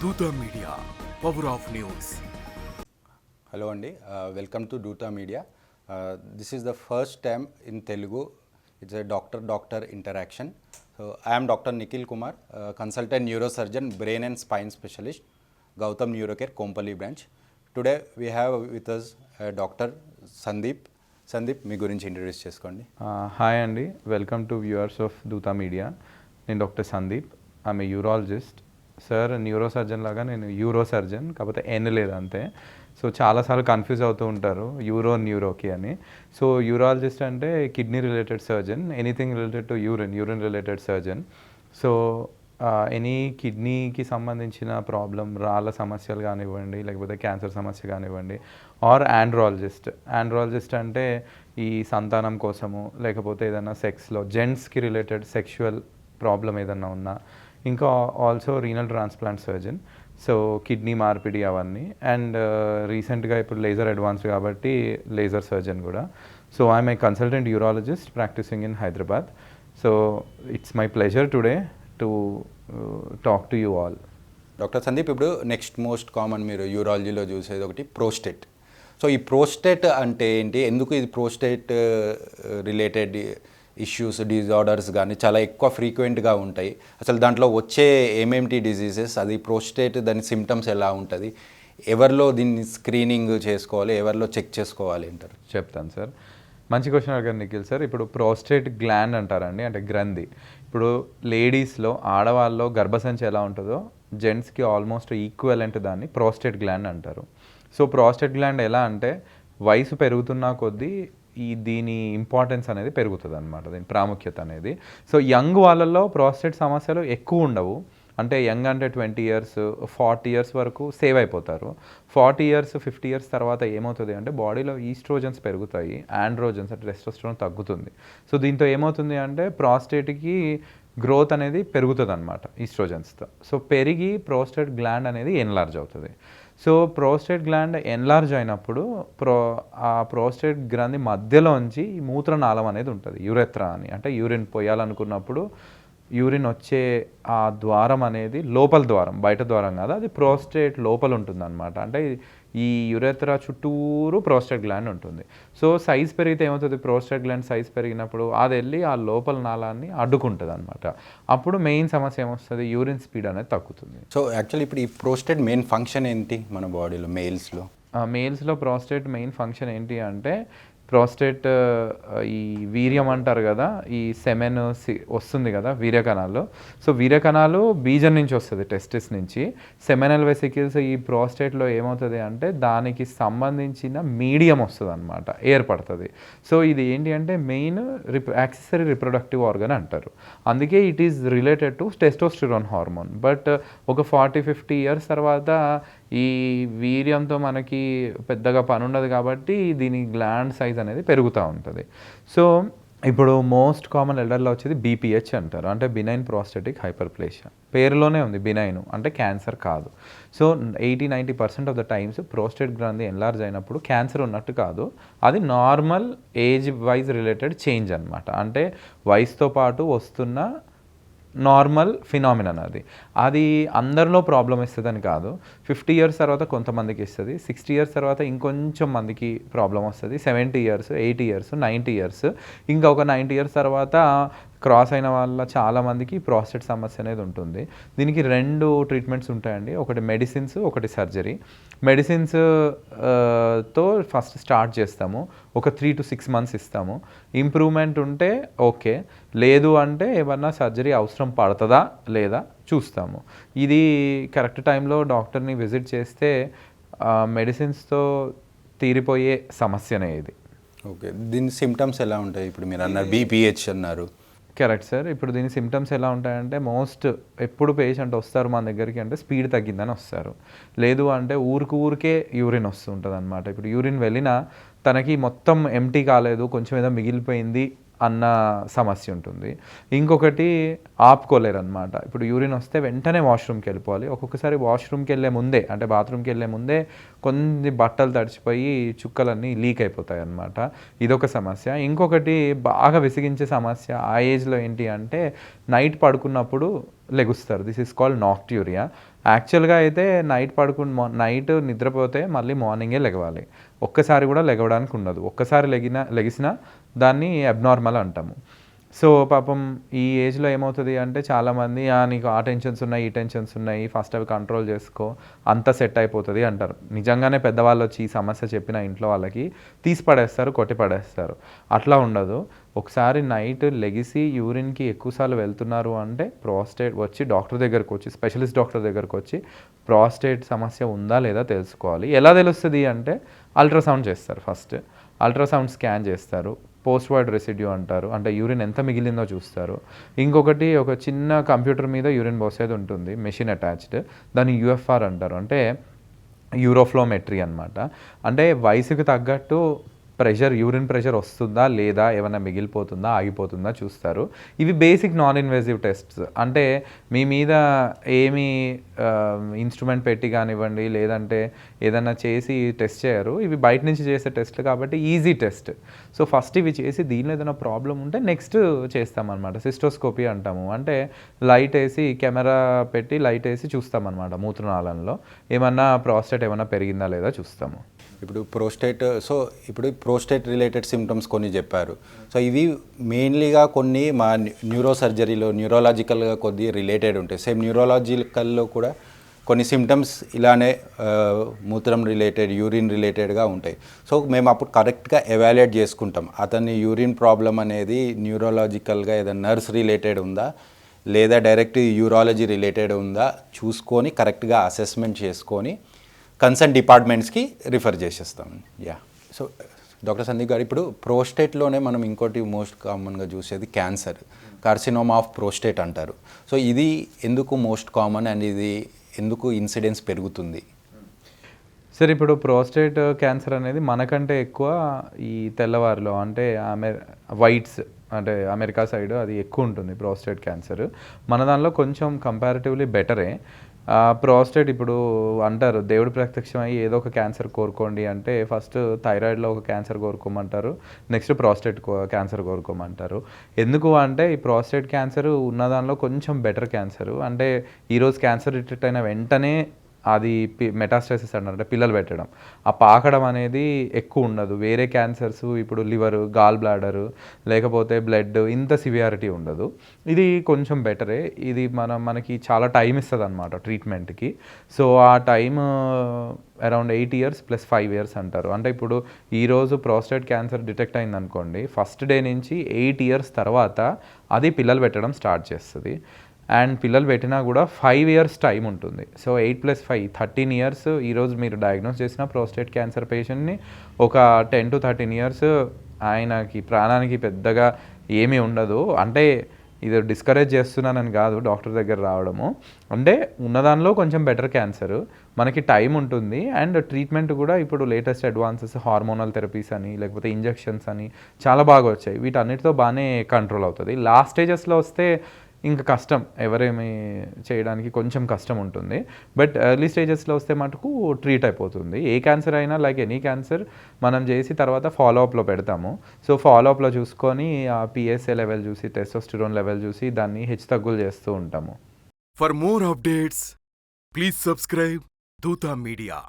దూత media power of news. Hello అండి, welcome to Doota media. This is the first time in Telugu. It's a doctor interaction. So I'm doctor Nikhil Kumar, consultant neurosurgeon, brain and spine specialist, Gautam Neurocare, Kompally branch. Today we have with us doctor Sandeep. Sandeep, మీ గురించి introduce చేసుకోండి. Hi అండి, welcome to viewers of Dootha media. నేను doctor Sandeep. I'm a urologist. Sir neuro surgeon లాగా నేను euro surgeon, కాకపోతే ఎన్ లేదు అంతే. సో చాలాసార్లు కన్ఫ్యూజ్ అవుతూ ఉంటారు న్యూరోకి అని. సో యూరాలజిస్ట్ అంటే kidney related surgeon, anything related to urine related surgeon. So any కిడ్నీకి సంబంధించిన ప్రాబ్లం, రాళ్ళ సమస్యలు కానివ్వండి, లేకపోతే క్యాన్సర్ సమస్య కానివ్వండి, ఆర్ ఆండ్రాలజిస్ట్ అంటే ఈ సంతానం కోసము, లేకపోతే ఏదైనా సెక్స్లో జెంట్స్కి రిలేటెడ్ సెక్షువల్ ప్రాబ్లం ఏదన్నా ఉన్నా, ఇంకా also renal transplant surgeon. So kidney మార్పిడి అవన్నీ. అండ్ రీసెంట్గా ఇప్పుడు లేజర్ అడ్వాన్స్డ్ కాబట్టి లేజర్ సర్జన్ కూడా. So I'm a consultant urologist practicing in Hyderabad. So it's my pleasure today to talk to you all. Doctor Sandeep, ఇప్పుడు నెక్స్ట్ మోస్ట్ కామన్ మీరు యూరాలజీలో చూసేది ఒకటి ప్రోస్టేట్. సో ఈ ప్రోస్టేట్ అంటే ఏంటి, ఎందుకు ఇది ప్రోస్టేట్ రిలేటెడ్ ఇష్యూస్, డిజార్డర్స్ కానీ చాలా ఎక్కువ ఫ్రీక్వెంట్గా ఉంటాయి? అసలు దాంట్లో వచ్చే ఏమేమిటి డిజీజెస్, అది ప్రోస్టేట్, దాని సిమ్టమ్స్ ఎలా ఉంటుంది, ఎవరిలో దీన్ని స్క్రీనింగ్ చేసుకోవాలి, ఎవరిలో చెక్ చేసుకోవాలి అంటారు? చెప్తాను సార్. మంచి క్వశ్చన్ అడిగారు నిఖిల్ సార్. ఇప్పుడు ప్రోస్టేట్ గ్లాండ్ అంటారండి, అంటే గ్రంథి. ఇప్పుడు లేడీస్లో, ఆడవాళ్ళలో గర్భసంచి ఎలా ఉంటుందో జెంట్స్కి ఆల్మోస్ట్ ఈక్వలెంట్ దాన్ని ప్రోస్టేట్ గ్లాండ్ అంటారు. సో ప్రోస్టేట్ గ్లాండ్ ఎలా అంటే వయసు పెరుగుతున్న కొద్దీ దీని ఇంపార్టెన్స్ అనేది పెరుగుతుంది అనమాట, దీని ప్రాముఖ్యత అనేది. సో యంగ్ వాళ్ళల్లో ప్రోస్టేట్ సమస్యలు ఎక్కువ ఉండవు. అంటే యంగ్ అంటే 20 years, 40 years వరకు సేవ్ అయిపోతారు. 40 years, 50 years తర్వాత ఏమవుతుంది అంటే బాడీలో ఈస్ట్రోజన్స్ పెరుగుతాయి, ఆండ్రోజన్స్ అంటే టెస్టోస్టెరాన్ తగ్గుతుంది. సో దీంతో ఏమవుతుంది అంటే ప్రాస్టేట్కి గ్రోత్ అనేది పెరుగుతుంది అనమాట ఈస్ట్రోజన్స్తో. సో పెరిగి ప్రోస్టేట్ గ్లాండ్ అనేది ఎన్లార్జ్ అవుతుంది. సో ప్రోస్టేట్ గ్లాండ్ ఎన్లార్జ్ అయినప్పుడు ఆ ప్రోస్టేట్ గ్రంథి మధ్యలోంచి మూత్రనాళం అనేది ఉంటుంది, యురెత్రా అని. అంటే యూరిన్ పోయాలనుకున్నప్పుడు యూరిన్ వచ్చే ఆ ద్వారం అనేది లోపల ద్వారం, బయట ద్వారం కాదు, అది ప్రోస్టేట్ లోపల ఉంటుంది అనమాట. అంటే ఈ యురెత్రా చుట్టూరు ప్రోస్టేట్ గ్లాండ్ ఉంటుంది. సో సైజ్ పెరిగితే ఏమవుతుంది, ప్రోస్టేట్ గ్లాండ్ సైజ్ పెరిగినప్పుడు అది వెళ్ళి ఆ లోపల నాళాన్ని అడ్డుకుంటుంది అనమాట. అప్పుడు మెయిన్ సమస్య ఏమొస్తుంది, యూరిన్ స్పీడ్ అనేది తగ్గుతుంది. సో యాక్చువల్లీ ఇప్పుడు ఈ ప్రోస్టేట్ మెయిన్ ఫంక్షన్ ఏంటి మన బాడీలో మేల్స్లో ప్రోస్టేట్ మెయిన్ ఫంక్షన్ ఏంటి అంటే ప్రోస్టేట్ ఈ వీర్యం అంటారు కదా, ఈ సెమెన్ వస్తుంది కదా వీర్యకణాలు. సో వీర్యకణాలు బీజం నుంచి వస్తుంది, టెస్టిస్ నుంచి. సెమెనల్ వెసికిల్స్ ఈ ప్రోస్టేట్లో ఏమవుతుంది అంటే దానికి సంబంధించిన మీడియం వస్తుంది అనమాట, ఏర్పడుతుంది. సో ఇది ఏంటి అంటే మెయిన్ యాక్సెసరీ రిప్రొడక్టివ్ ఆర్గన్ అంటారు. అందుకే it is related to testosterone hormone. But ఒక 40-50 years తర్వాత ఈ వీర్యంతో మనకి పెద్దగా పని ఉండదు కాబట్టి దీని గ్లాండ్ సైజ్ అనేది పెరుగుతూ ఉంటుంది. సో ఇప్పుడు మోస్ట్ కామన్ ఎల్డర్లో వచ్చేది బీపీహెచ్ అంటారు, అంటే బినైన్ ప్రోస్టేటిక్ హైపర్ప్లేషియా. పేరులోనే ఉంది బినైన్, అంటే క్యాన్సర్ కాదు. So 80-90% of the times prostate గ్రంథి ఎన్లార్జ్ అయినప్పుడు క్యాన్సర్ ఉన్నట్టు కాదు, అది normal age wise related change అనమాట. అంటే వయసుతో పాటు వస్తున్న నార్మల్ ఫినామినన్ అది అందరిలో ప్రాబ్లం ఇస్తుందని కాదు. 50 years తర్వాత కొంతమందికి ఇస్తుంది, 60 years తర్వాత ఇంకొంచెం మందికి ప్రాబ్లం వస్తుంది, 70 years, 80 years, 90 years, ఇంకా ఒక 90 years తర్వాత క్రాస్ అయిన వాళ్ళ చాలామందికి ప్రోస్టేట్ సమస్య అనేది ఉంటుంది. దీనికి 2 ట్రీట్మెంట్స్ ఉంటాయండి, ఒకటి మెడిసిన్స్, ఒకటి సర్జరీ. మెడిసిన్స్ తో ఫస్ట్ స్టార్ట్ చేస్తాము, ఒక 3 to 6 months ఇస్తాము. ఇంప్రూవ్మెంట్ ఉంటే ఓకే, లేదు అంటే ఏమన్నా సర్జరీ అవసరం పడుతుందా లేదా చూస్తాము. ఇది కరెక్ట్ టైంలో డాక్టర్ని విజిట్ చేస్తే మెడిసిన్స్తో తీరిపోయే సమస్యనే ఇది. ఓకే, దీని సిమ్టమ్స్ ఎలా ఉంటాయి? ఇప్పుడు మీరు అన్నారు బీపీహెచ్ అన్నారు. Correct sir. ఇప్పుడు దీని సిమ్టమ్స్ ఎలా ఉంటాయంటే ఎప్పుడు పేషెంట్ వస్తారు మన దగ్గరికి అంటే స్పీడ్ తగ్గిందని వస్తారు, లేదు అంటే ఊరికే యూరిన్ వస్తుంటుంది అనమాట. ఇప్పుడు యూరిన్ వెళ్ళినా తనకి మొత్తం ఎంటీ కాలేదు, కొంచెం ఏదో మిగిలిపోయింది అన్న సమస్య ఉంటుంది. ఇంకొకటి ఆపుకోలేరు అనమాట. ఇప్పుడు యూరిన్ వస్తే వెంటనే వాష్రూమ్కి వెళ్ళిపోవాలి. ఒక్కొక్కసారి వాష్రూమ్కి వెళ్ళే ముందే, అంటే బాత్రూమ్కి వెళ్ళే ముందే కొన్ని బట్టలు తడిచిపోయి చుక్కలన్నీ లీక్ అయిపోతాయి అన్నమాట. ఇదొక సమస్య. ఇంకొకటి బాగా విసిగించే సమస్య ఆ ఏజ్లో ఏంటి అంటే నైట్ పడుకున్నప్పుడు లెగుస్తారు. This is called nocturia. యాక్చువల్గా అయితే నైట్ నిద్రపోతే మళ్ళీ మార్నింగే లెగవాలి. ఒక్కసారి కూడా లెగవడానికి ఉండదు. ఒక్కసారి లెగిసినా దాన్ని అబ్నార్మల్ అంటాము. సో పాపం ఈ ఏజ్లో ఏమవుతుంది అంటే చాలామంది నీకు ఆ టెన్షన్స్ ఉన్నాయి, ఈ టెన్షన్స్ ఉన్నాయి, ఫస్ట్ అవి కంట్రోల్ చేసుకో, అంతా సెట్ అయిపోతుంది అంటారు. నిజంగానే పెద్దవాళ్ళు వచ్చి ఈ సమస్య చెప్పిన ఇంట్లో వాళ్ళకి తీసి పడేస్తారు, కొట్టి పడేస్తారు. అట్లా ఉండదు. ఒకసారి నైట్ లెగిసి యూరిన్కి ఎక్కువసార్లు వెళ్తున్నారు అంటే ప్రాస్టేట్ వచ్చి డాక్టర్ దగ్గరకు వచ్చి, స్పెషలిస్ట్ డాక్టర్ దగ్గరకు వచ్చి ప్రాస్టేట్ సమస్య ఉందా లేదా తెలుసుకోవాలి. ఎలా తెలుస్తుంది అంటే అల్ట్రాసౌండ్ చేస్తారు. ఫస్ట్ అల్ట్రాసౌండ్ స్కాన్ చేస్తారు. పోస్ట్ వైడ్ రెసిడ్యూ అంటారు, అంటే యూరిన్ ఎంత మిగిలిందో చూస్తారు. ఇంకొకటి ఒక చిన్న కంప్యూటర్ మీద యూరిన్ పోసేది ఉంటుంది, మెషిన్ అటాచ్డ్, దాన్ని యూఎఫ్ఆర్ అంటారు, అంటే యూరోఫ్లోమెట్రీ అనమాట. అంటే వయసుకు తగ్గట్టు యూరిన్ ప్రెషర్ వస్తుందా లేదా, ఏమైనా మిగిలిపోతుందా, ఆగిపోతుందా చూస్తారు. ఇవి బేసిక్ నాన్ ఇన్వేజివ్ టెస్ట్స్. అంటే మీ మీద ఏమి ఇన్స్ట్రుమెంట్ పెట్టి కానివ్వండి, లేదంటే ఏదైనా చేసి టెస్ట్ చేయరు. ఇవి బయట నుంచి చేసే టెస్ట్లు కాబట్టి ఈజీ టెస్ట్. సో ఫస్ట్ ఇవి చేసి దీనిలో ఏదైనా ప్రాబ్లం ఉంటే నెక్స్ట్ చేస్తామన్నమాట. సిస్టోస్కోపీ అంటాము, అంటే లైట్ వేసి కెమెరా పెట్టి లైట్ వేసి చూస్తామన్నమాట. మూత్రనాళంలో ఏమన్నా ప్రాస్టేట్ ఏమన్నా పెరిగిందా లేదా చూస్తాము. ఇప్పుడు ప్రోస్టేట్ రిలేటెడ్ సిమ్టమ్స్ కొన్ని చెప్పారు. సో ఇవి మెయిన్లీగా కొన్ని మా న్యూరోసర్జరీలో న్యూరోలాజికల్గా కొద్ది రిలేటెడ్ ఉంటాయి. సేమ్ న్యూరోలాజికల్లో కూడా కొన్ని సిమ్టమ్స్ ఇలానే మూత్రం రిలేటెడ్, యూరిన్ రిలేటెడ్గా ఉంటాయి. సో మేము అప్పుడు కరెక్ట్గా ఎవాల్యుయేట్ చేసుకుంటాం అతని యూరిన్ ప్రాబ్లం అనేది న్యూరోలాజికల్గా ఏదైనా నర్స్ రిలేటెడ్ ఉందా లేదా డైరెక్ట్ యూరాలజీ రిలేటెడ్ ఉందా చూసుకొని కరెక్ట్గా అసెస్మెంట్ చేసుకొని కన్సర్న్ డిపార్ట్మెంట్స్కి రిఫర్ చేసేస్తాం. సో డాక్టర్ సందీప్ గారు, ఇప్పుడు ప్రోస్టేట్లోనే మనం ఇంకోటి మోస్ట్ కామన్గా చూసేది క్యాన్సర్, కార్సినోమా ఆఫ్ ప్రోస్టేట్ అంటారు. సో ఇది ఎందుకు మోస్ట్ కామన్ అండ్ ఇది ఎందుకు ఇన్సిడెన్స్ పెరుగుతుంది? సరే, ఇప్పుడు ప్రోస్టేట్ క్యాన్సర్ అనేది మనకంటే ఎక్కువ ఈ తెల్లవారిలో, అంటే వైట్స్ అంటే అమెరికా సైడ్ అది ఎక్కువ ఉంటుంది ప్రోస్టేట్ క్యాన్సర్. మన దానిలో కొంచెం కంపారిటివ్లీ బెటరే. ప్రోస్టేట్ ఇప్పుడు అంటారు దేవుడు ప్రత్యక్షం అయ్యి ఏదో ఒక క్యాన్సర్ కోరుకోండి అంటే ఫస్ట్ థైరాయిడ్లో ఒక క్యాన్సర్ కోరుకోమంటారు, నెక్స్ట్ ప్రోస్టేట్ క్యాన్సర్ కోరుకోమంటారు. ఎందుకు అంటే ఈ ప్రోస్టేట్ క్యాన్సర్ ఉన్న దానిలో కొంచెం బెటర్ క్యాన్సర్. అంటే ఈరోజు క్యాన్సర్ డిటెక్ట్ అయిన వెంటనే అది మెటాస్టాసిస్ అంటారు, అంటే పిల్లలు పెట్టడం, ఆ పాకడం అనేది ఎక్కువ ఉండదు. వేరే క్యాన్సర్స్ ఇప్పుడు లివరు, గాల్ బ్లాడరు, లేకపోతే బ్లడ్, ఇంత సివియారిటీ ఉండదు. ఇది కొంచెం బెటరే. ఇది మనకి చాలా టైం ఇస్తుంది అనమాట ట్రీట్మెంట్కి. సో ఆ టైమ్ అరౌండ్ 8 years + 5 years అంటారు. అంటే ఇప్పుడు ఈరోజు ప్రోస్టేట్ క్యాన్సర్ డిటెక్ట్ అయిందనుకోండి, ఫస్ట్ డే నుంచి 8 years తర్వాత అది పిల్లలు పెట్టడం స్టార్ట్ చేస్తుంది. అండ్ పిల్లలు పెట్టినా కూడా 5 years టైం ఉంటుంది. So 8 + 5 13 years. ఈరోజు మీరు డయాగ్నోస్ చేసిన ప్రోస్టేట్ క్యాన్సర్ పేషెంట్ని ఒక 10 to 13 years ఆయనకి ప్రాణానికి పెద్దగా ఏమీ ఉండదు. అంటే ఇది డిస్కరేజ్ చేస్తున్నానని కాదు డాక్టర్ దగ్గర రావడము, అంటే ఉన్నదానిలో కొంచెం బెటర్ క్యాన్సర్, మనకి టైం ఉంటుంది. అండ్ ట్రీట్మెంట్ కూడా ఇప్పుడు లేటెస్ట్ అడ్వాన్సెస్ హార్మోనల్ థెరపీస్ అని లేకపోతే ఇంజెక్షన్స్ అని చాలా బాగా వచ్చాయి. వీటన్నిటితో బాగానే కంట్రోల్ అవుతుంది. లాస్ట్ స్టేజెస్లో వస్తే ఇంకా కష్టం, ఎవరేమి చేయడానికి కొంచెం కష్టం ఉంటుంది. బట్ ఎర్లీ స్టేజెస్లో వస్తే మటుకు ట్రీట్ అయిపోతుంది. ఏ క్యాన్సర్ అయినా లైక్ ఎనీ క్యాన్సర్ మనం చేసి తర్వాత ఫాలోఅప్లో పెడతాము. సో ఫాలోఅప్లో చూసుకొని ఆ పిఎస్ఏ లెవెల్ చూసి, టెస్టోస్టెరాన్ లెవెల్ చూసి దాన్ని హెచ్చుతగ్గులు చేస్తూ ఉంటాము. For more updates, please subscribe Dutta Media.